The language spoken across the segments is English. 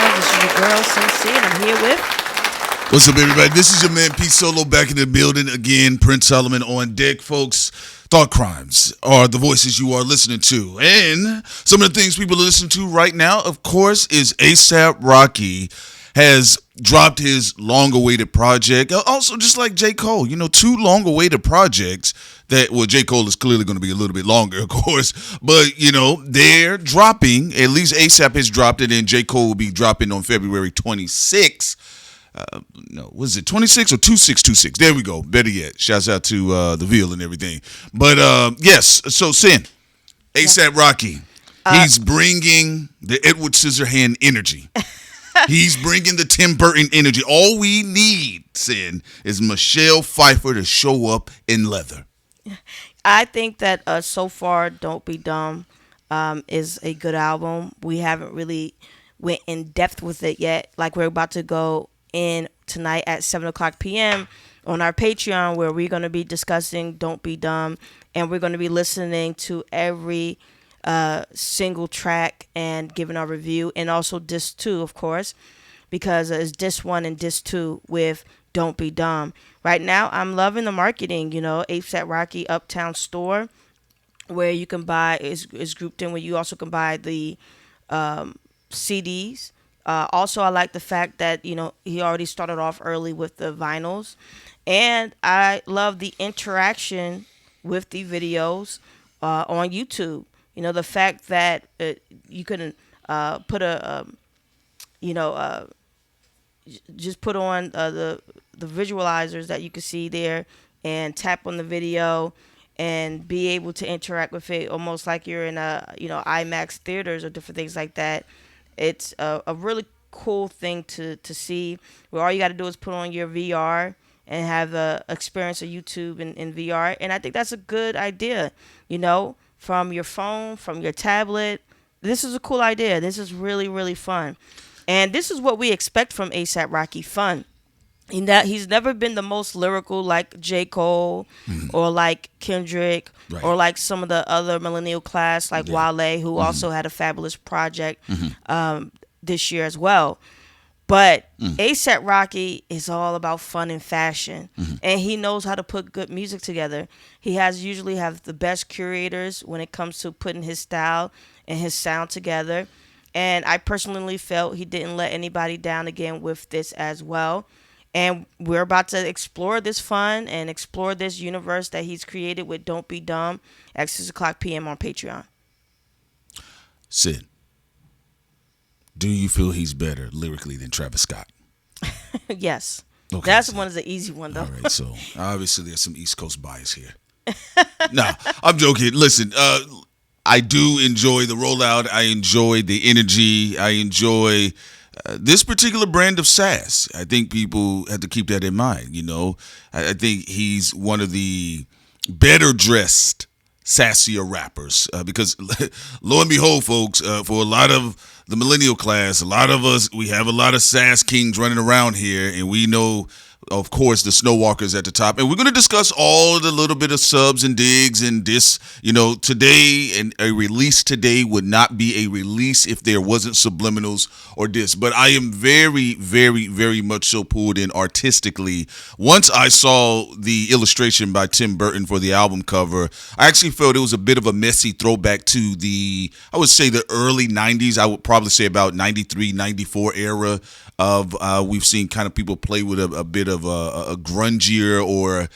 Crimez. This is your girl, Sincere, and I'm here with. What's up, everybody? This is your man P Solo back in the building again. Prince Solomon on deck, folks. Thought crimes are the voices you are listening to, and some of the things people are listening to right now, of course, is ASAP Rocky has dropped his long-awaited project. Also, just like J. Cole, two long-awaited projects that, well, J. Cole is clearly going to be a little bit longer, of course, but, they're dropping. At least ASAP has dropped it, and J. Cole will be dropping on February 26th. No, was it 26 or 2626? There we go. Better yet. Shouts out to the Veal and everything. But yes, so Sin, ASAP Rocky, he's bringing the Edward Scissorhand energy. He's bringing the Tim Burton energy. All we need, Sin, is Michelle Pfeiffer to show up in leather. I think that so far, Don't Be Dumb is a good album. We haven't really went in depth with it yet. Like, we're about to go in tonight at 7:00 p.m. on our Patreon, where we're going to be discussing Don't Be Dumb, and we're going to be listening to every single track and giving our review, and also disc 2, of course, because it's disc 1 and disc 2 with Don't Be Dumb. Right now, I'm loving the marketing. ASAP Rocky Uptown Store, where you can buy is grouped in where you also can buy the CDs. Also, I like the fact that, he already started off early with the vinyls. And I love the interaction with the videos on YouTube. The fact that you can put just put on the visualizers that you can see there and tap on the video and be able to interact with it almost like you're in IMAX theaters or different things like that. It's a really cool thing to see, where all you got to do is put on your VR and have the experience of YouTube in VR. And I think that's a good idea, from your phone, from your tablet. This is a cool idea. This is really, really fun. And this is what we expect from ASAP Rocky, fun. In that he's never been the most lyrical like J. Cole or like Kendrick, right, or like some of the other millennial class like Wale, who also had a fabulous project this year as well. But ASAP Rocky is all about fun and fashion, and he knows how to put good music together. He usually have the best curators when it comes to putting his style and his sound together. And I personally felt he didn't let anybody down again with this as well. And we're about to explore this fun and explore this universe that he's created with Don't Be Dumb at 6:00 p.m. on Patreon. Sid, do you feel he's better lyrically than Travis Scott? Yes. Okay, That's one is the easy one, though. All right, so obviously there's some East Coast bias here. Nah, I'm joking. Listen, I do enjoy the rollout. I enjoy the energy. I enjoy this particular brand of sass. I think people have to keep that in mind. I think he's one of the better dressed, sassier rappers because lo and behold, folks, for a lot of the millennial class, a lot of us, we have a lot of sass kings running around here, and we know, of course, the snow walkers at the top. And we're going to discuss all the little bit of subs and digs and this, today, and a release today would not be a release if there wasn't subliminals or this. But I am very, very, very much so pulled in artistically. Once I saw the illustration by Tim Burton for the album cover, I actually felt it was a bit of a messy throwback to I would say the early 90s. I would probably say about 93, 94 era of we've seen kind of people play with a bit of a grungier or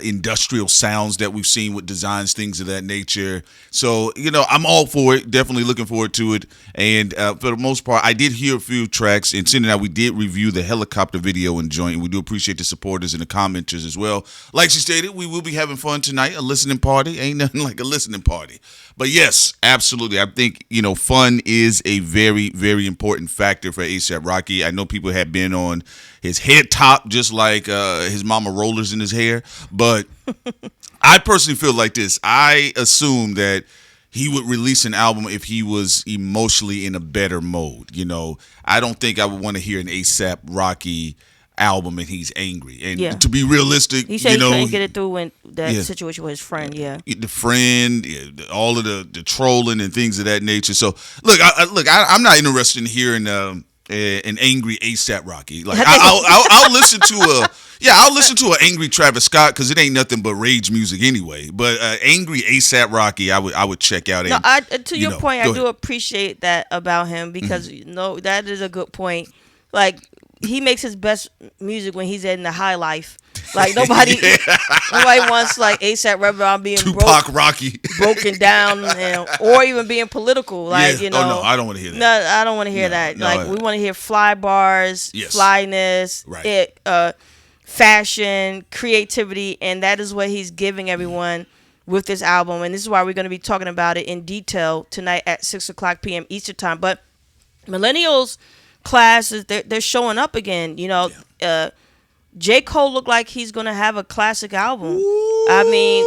industrial sounds that we've seen with designs, things of that nature. So, I'm all for it. Definitely looking forward to it. And for the most part, I did hear a few tracks. And Cindy and I, we did review the helicopter video and joint. We do appreciate the supporters and the commenters as well. Like she stated, we will be having fun tonight. A listening party. Ain't nothing like a listening party. But yes, absolutely. I think, fun is a very, very important factor for ASAP Rocky. I know people have been on his head top just like his mama rollers in his hair. But I personally feel like this. I assume that he would release an album if he was emotionally in a better mode. I don't think I would want to hear an ASAP Rocky album and he's angry. And to be realistic, he said he couldn't get it through when that situation with his friend. The friend, all of the trolling and things of that nature. So look, I'm not interested in hearing an angry ASAP Rocky. Like I'll listen to I'll listen to an angry Travis Scott because it ain't nothing but rage music anyway. But angry ASAP Rocky, I would check out. No, And, to your point, I do appreciate that about him because that is a good point. Like he makes his best music when he's in the high life. Like nobody wants like ASAP Rocky on being Tupac Rocky broken down, or even being political. Like Oh no, I don't want to hear that. No, I don't want to hear that. No, like we want to hear fly bars, flyness, right. Fashion, creativity, and that is what he's giving everyone with this album. And this is why we're going to be talking about it in detail tonight at 6:00 p.m. Eastern time. But Millennials classes, they're showing up again. J. Cole looked like he's gonna have a classic album. Ooh, I mean,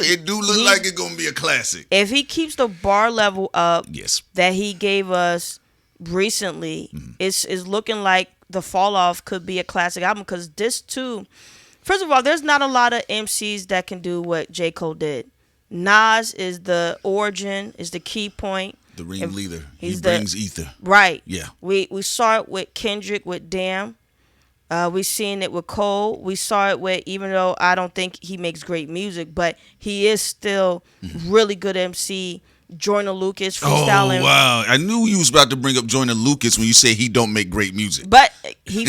it do look like it's gonna be a classic if he keeps the bar level up. Yes. That he gave us recently. It's looking like the fall off could be a classic album because this too. First of all, there's not a lot of MCs that can do what J. Cole did. Nas is the origin, is the key point. The ringleader. He brings ether. Right. Yeah. We saw it with Kendrick with Damn. We seen it with Cole. We saw it with, even though I don't think he makes great music, but he is still really good MC. Joyner Lucas freestyling. Oh wow! I knew you was about to bring up Joyner Lucas when you say he don't make great music. But he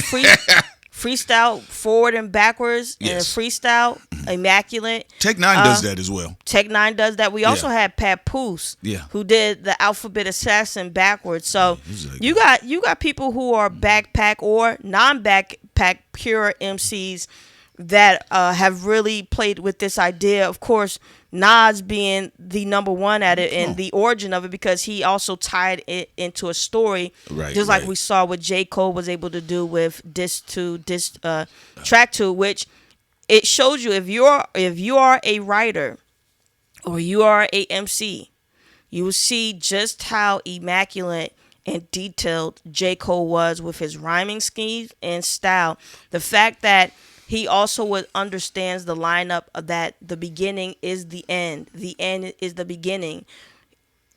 freestyle forward and backwards and freestyle immaculate. Tech Nine does that as well. Tech Nine does that. We also had Pat Poose, who did the Alphabet Assassin backwards. So you got people who are backpack or non-backpack pure MCs that have really played with this idea. Of course, Nas being the number one at it and the origin of it because he also tied it into a story, just like we saw what J. Cole was able to do with track 2, which it shows you if you are a writer or you are a MC, you will see just how immaculate and detailed J. Cole was with his rhyming schemes and style. The fact that he also understands the lineup of that the beginning is the end. The end is the beginning.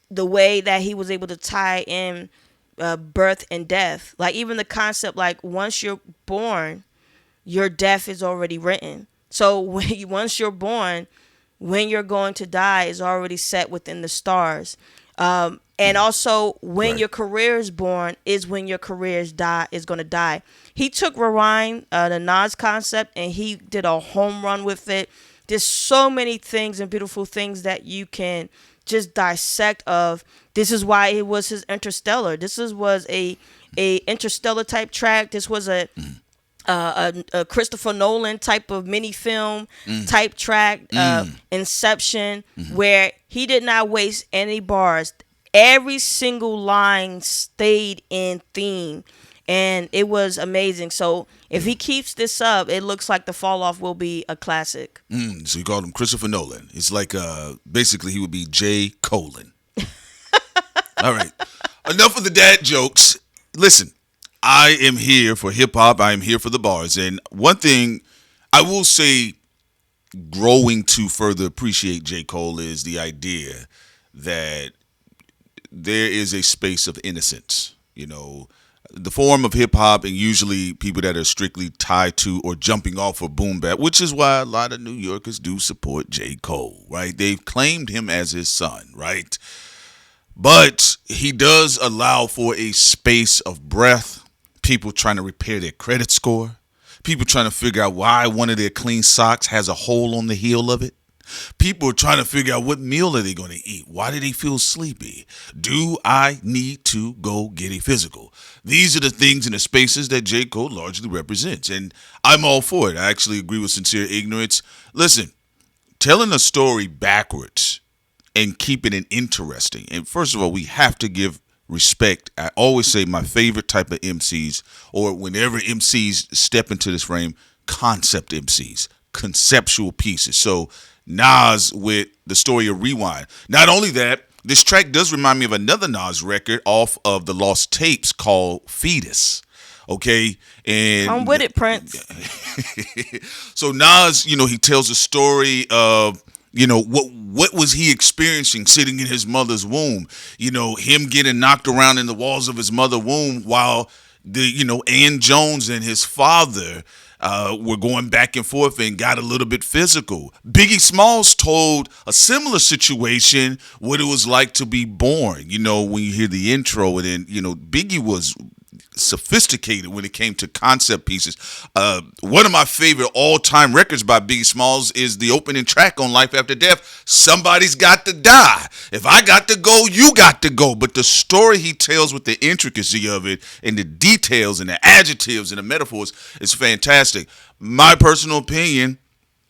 The way that he was able to tie in birth and death. Like even the concept, like once you're born, your death is already written. So once you're born, when you're going to die is already set within the stars. And also when your career is born is when your career is going to die. He took Rewind, the Nas concept, and he did a home run with it. There's so many things and beautiful things that you can just dissect of. This is why it was his Interstellar. This was a Interstellar type track. This was a Christopher Nolan type of mini film type track, Inception, where he did not waste any bars. Every single line stayed in theme, and it was amazing. So if he keeps this up, it looks like the fall off will be a classic. So you called him Christopher Nolan. It's like basically he would be J. Colon. All right, enough of the dad jokes. Listen, I am here for hip hop. I am here for the bars. And one thing I will say, growing to further appreciate J. Cole, is the idea that there is a space of innocence. You know, the form of hip hop, and usually people that are strictly tied to or jumping off of boom bap, which is why a lot of New Yorkers do support J. Cole, right? They've claimed him as his son, right? But he does allow for a space of breath. People trying to repair their credit score. People trying to figure out why one of their clean socks has a hole on the heel of it. People are trying to figure out what meal are they going to eat. Why do they feel sleepy? Do I need to go get a physical? These are the things and the spaces that J. Cole largely represents. And I'm all for it. I actually agree with Sincere Ignorance. Listen, telling a story backwards and keeping it interesting. And first of all, we have to give respect. I always say my favorite type of MCs, or whenever MCs step into this frame, concept MCs, conceptual pieces. So Nas with the story of Rewind. Not only that, this track does remind me of another Nas record off of the Lost Tapes called Fetus. Okay, and I'm with it, Prince. So Nas, he tells a story of, what was he experiencing sitting in his mother's womb? Him getting knocked around in the walls of his mother's womb while Ann Jones and his father were going back and forth and got a little bit physical. Biggie Smalls told a similar situation, what it was like to be born. When you hear the intro, and then Biggie was sophisticated when it came to concept pieces. One of my favorite all-time records by Biggie Smalls is the opening track on Life After Death. Somebody's got to die. If I got to go, you got to go. But the story he tells with the intricacy of it and the details and the adjectives and the metaphors is fantastic. My personal opinion,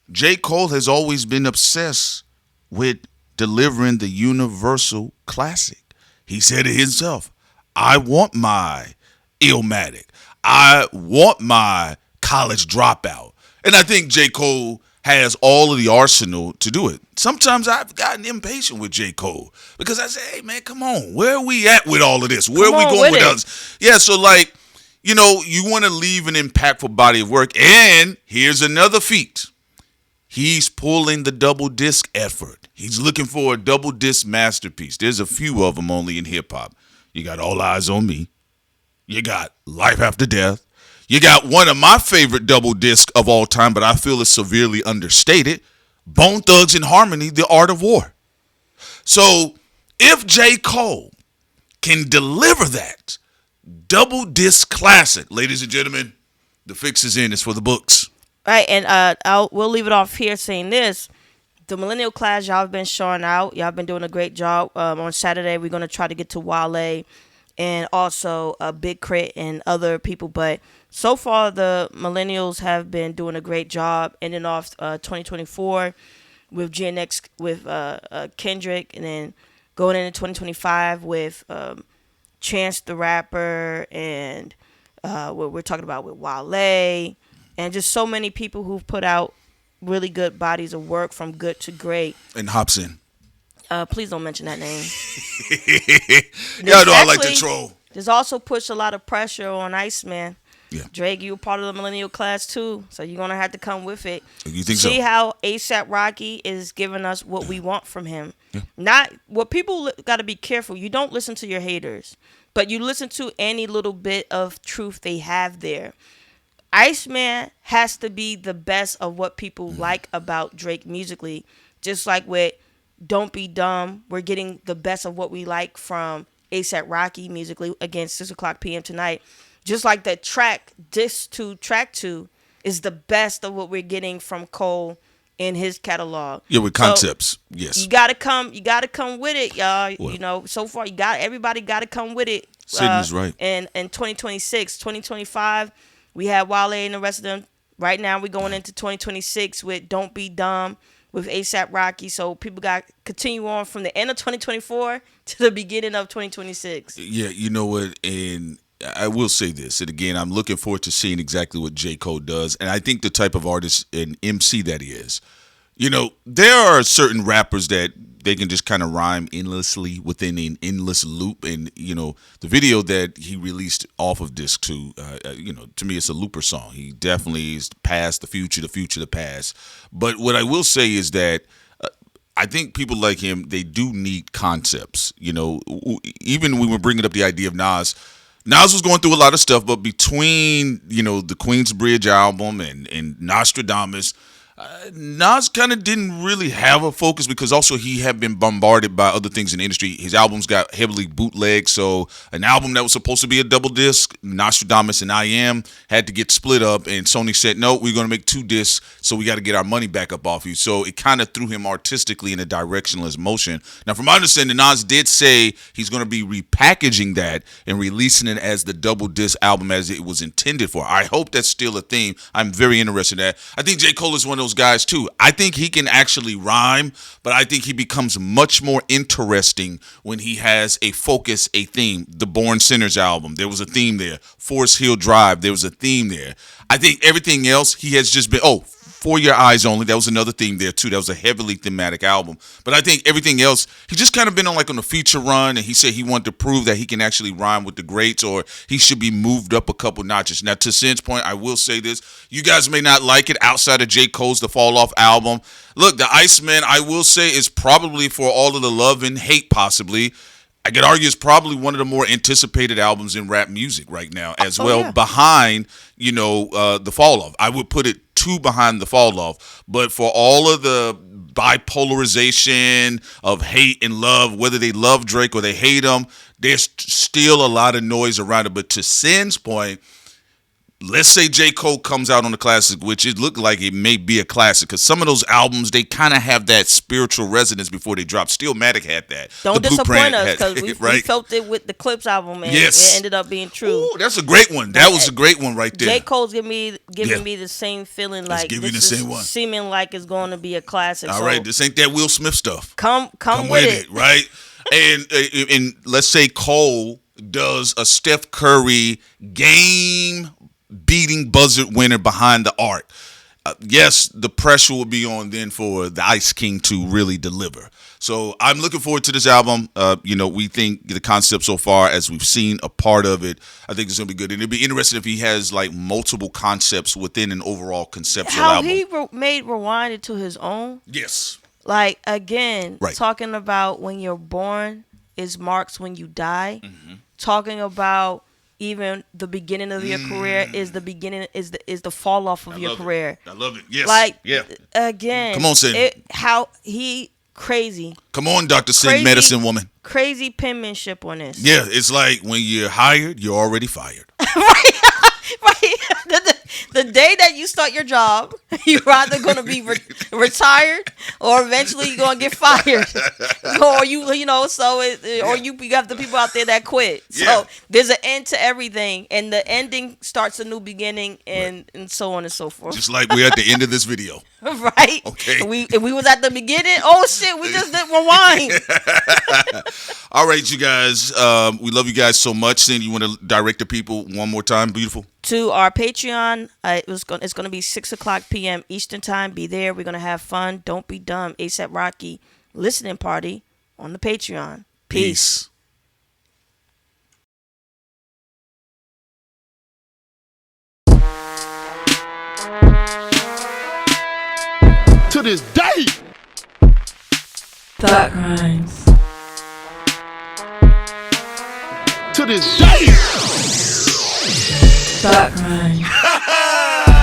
J. Cole has always been obsessed with delivering the universal classic. He said it himself. I want my Illmatic. I want my college dropout. And I think J. Cole has all of the arsenal to do it. Sometimes I've gotten impatient with J. Cole because I say, hey, man, come on. Where are we at with all of this? Where are we going with us? Yeah, so you want to leave an impactful body of work. And here's another feat. He's pulling the double disc effort. He's looking for a double disc masterpiece. There's a few of them only in hip hop. You got All Eyes on Me. You got Life After Death. You got one of my favorite double discs of all time, but I feel it's severely understated, Bone Thugs and Harmony, The Art of War. So if J. Cole can deliver that double disc classic, ladies and gentlemen, the fix is in. It's for the books. Right, and we'll leave it off here saying this. The Millennial class, y'all have been showing out. Y'all been doing a great job. On Saturday, we're going to try to get to Wale and also Big Crit and other people. But so far, the Millennials have been doing a great job ending off 2024 with GNX, with Kendrick, and then going into 2025 with Chance the Rapper and what we're talking about with Wale, and just so many people who've put out really good bodies of work from good to great. And Hobson. Please don't mention that name. Y'all know I like to troll. There's also pushed a lot of pressure on Iceman. Yeah. Drake, you were part of the Millennial class too, so you're gonna have to come with it. You think See so? how ASAP Rocky is giving us what we want from him. Yeah. Not what people got to be careful. You don't listen to your haters, but you listen to any little bit of truth they have there. Iceman has to be the best of what people like about Drake musically. Just like with Don't Be Dumb, we're getting the best of what we like from ASAP Rocky musically. Again, 6 o'clock p.m. tonight. Just like the track, Disc 2, Track 2, is the best of what we're getting from Cole in his catalog. Yeah, with concepts. So yes. You gotta come with it, y'all. Well, so far everybody gotta come with it. Sydney's right. And in 2026, 2025, we have Wale and the rest of them. Right now we're going into 2026 with Don't Be Dumb with ASAP Rocky. So people got to continue on from the end of 2024 to the beginning of 2026. Yeah, you know what? And I will say this. And again, I'm looking forward to seeing exactly what J. Cole does. And I think the type of artist and MC that he is. There are certain rappers that they can just kind of rhyme endlessly within an endless loop. And, the video that he released off of Disc 2, to me, it's a looper song. He definitely is past, the future, the past. But what I will say is that I think people like him, they do need concepts. Even when we're bringing up the idea of Nas was going through a lot of stuff, but between, the Queensbridge album and Nostradamus, Nas kind of didn't really have a focus because also he had been bombarded by other things in the industry. His albums got heavily bootlegged, so an album that was supposed to be a double disc, Nostradamus and I Am, had to get split up, and Sony said, no, we're going to make 2 discs, so we got to get our money back up off you. So it kind of threw him artistically in a directionless motion. Now, from my understanding, Nas did say he's going to be repackaging that and releasing it as the double disc album as it was intended for. I hope that's still a theme. I'm very interested in that. I think J. Cole is one of those guys too. I think he can actually rhyme, but I think he becomes much more interesting when he has a focus, a theme. The Born Sinners album, there was a theme there. Forest Hill Drive, there was a theme there. I think everything else he has just been, For Your Eyes Only, that was another theme there too. That was a heavily thematic album. But I think everything else, he just kind of been on a feature run, and he said he wanted to prove that he can actually rhyme with the greats, or he should be moved up a couple notches. Now, to Sin's point, I will say this. You guys may not like it outside of J. Cole's The Fall Off album. Look, the Iceman, I will say, is probably for all of the love and hate possibly. I could argue it's probably one of the more anticipated albums in rap music right now as well, yeah. behind, The Fall Off. I would put it 2 behind The Fall Off. But for all of the bipolarization of hate and love, whether they love Drake or they hate him, there's still a lot of noise around it. But to Sin's point, let's say J. Cole comes out on the classic, which it looked like it may be a classic, because some of those albums, they kind of have that spiritual resonance before they drop. Stillmatic had that. Don't The disappoint Blueprint us, had- because we right? felt it with the Clips album, and Yes. it ended up being true. Ooh, that's a great one. That was a great one right there. J. Cole's giving me Yeah. the same feeling, like giving you this the is same one. seeming like it's going to be a classic. All so right, this ain't that Will Smith stuff. come Come with with it, right? And let's say Cole does a Steph Curry game beating buzzer winner behind the arc. Yes, the pressure will be on then for the Ice King to really deliver. So I'm looking forward to this album. We think the concept so far, as we've seen a part of it, I think it's going to be good. And it'd be interesting if he has like multiple concepts within an overall conceptual how album. he made Rewind into his own. Yes. Like, again, Right. talking about when you're born is marks when you die. Mm-hmm. Talking about even the beginning of your career is the beginning, is the fall off of your career. I love it. Yes. Like, yeah. again, Come on, Sin. how he crazy Come on, Dr. Sin, crazy- medicine woman. crazy penmanship on this. Yeah, it's like when you're hired, you're already fired. Right. The day that you start your job, you're either going to be retired or eventually you're going to get fired. Or you have the people out there that quit. So Yeah. there's an end to everything, and the ending starts a new beginning, and so on and so forth. Just like we're at the end of this video. Right? Okay. If we was at the beginning, oh shit, we just did Rewind. All right, you guys. We love you guys so much. Sin, you want to direct the people one more time? Beautiful. To our Patreon, it's going to be 6:00 p.m. Eastern time. Be there. We're going to have fun. Don't be dumb. ASAP Rocky listening party on the Patreon. Peace. To this day. Thought Crimes. To this day. Thought Crimes.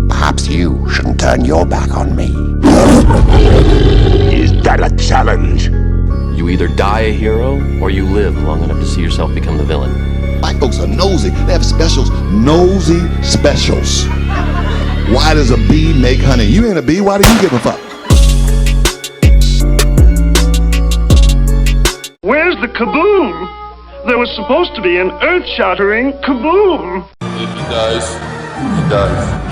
Perhaps you shouldn't turn your back on me. Is that a challenge? You either die a hero or you live long enough to see yourself become the villain. White folks are nosy. They have specials. Nosy specials. Why does a bee make honey? You ain't a bee. Why do you give a fuck? Where's the kaboom? There was supposed to be an earth-shattering kaboom. If he dies, he dies.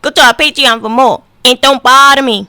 Go to our Patreon for more. And don't bother me.